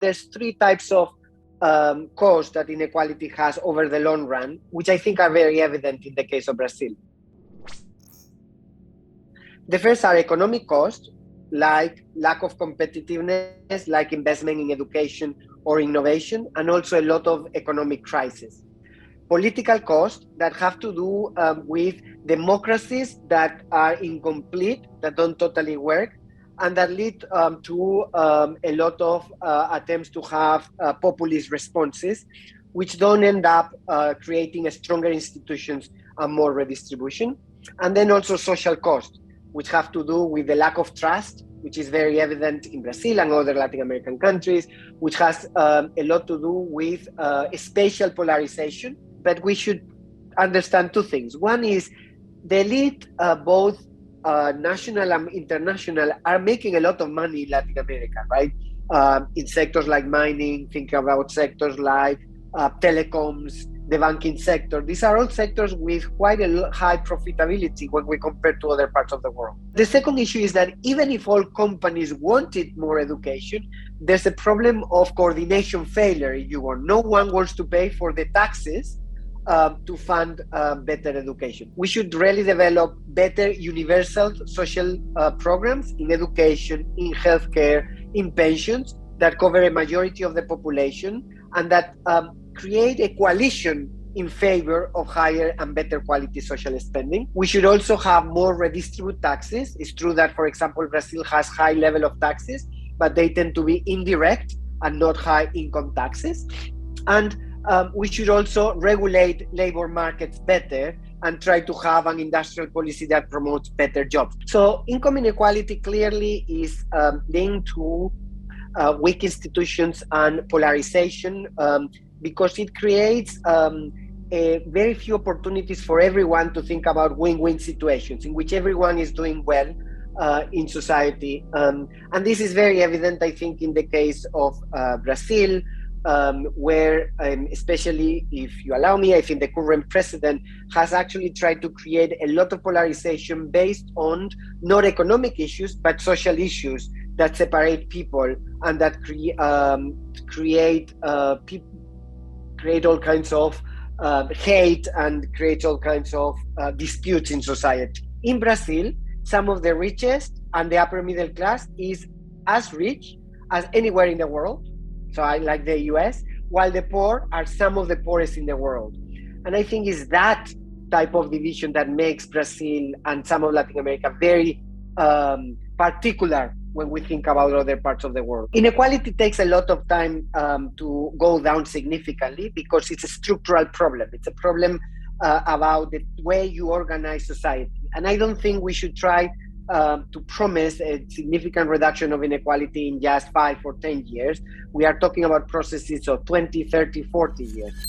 there's three types of cost that inequality has over the long run, which I think are very evident in the case of Brazil. The first are economic costs, like lack of competitiveness, like investment in education or innovation, and also a lot of economic crisis. Political costs that have to do with democracies that are incomplete, that don't totally work, and that lead to a lot of attempts to have populist responses, which don't end up creating stronger institutions and more redistribution. And then also social costs, which have to do with the lack of trust, which is very evident in Brazil and other Latin American countries, which has a lot to do with spatial polarization. But we should understand two things. One is the elite, both national and international, are making a lot of money in Latin America, right? In sectors like mining, think about sectors like telecoms, the banking sector. These are all sectors with quite a high profitability when we compare to other parts of the world. The second issue is that even if all companies wanted more education, there's a problem of coordination failure, if you want. No one wants to pay for the taxes to fund better education. We should really develop better universal social programs in education, in healthcare, in pensions that cover a majority of the population and that create a coalition in favor of higher and better quality social spending. We should also have more redistribute taxes. It's true that, for example, Brazil has high level of taxes, but they tend to be indirect and not high income taxes. And we should also regulate labor markets better and try to have an industrial policy that promotes better jobs. So income inequality clearly is linked to weak institutions and polarization because it creates very few opportunities for everyone to think about win-win situations in which everyone is doing well in society. And this is very evident, I think, in the case of Brazil, where especially if you allow me, I think the current president has actually tried to create a lot of polarization based on not economic issues, but social issues that separate people and that create all kinds of hate and create all kinds of disputes in society. In Brazil, some of the richest and the upper middle class is as rich as anywhere in the world. So I like the US, while the poor are some of the poorest in the world. And I think it's that type of division that makes Brazil and some of Latin America very particular when we think about other parts of the world. Inequality takes a lot of time to go down significantly because it's a structural problem. It's a problem about the way you organize society. And I don't think we should try to promise a significant reduction of inequality in just 5 or 10 years. We are talking about processes of 20, 30, 40 years.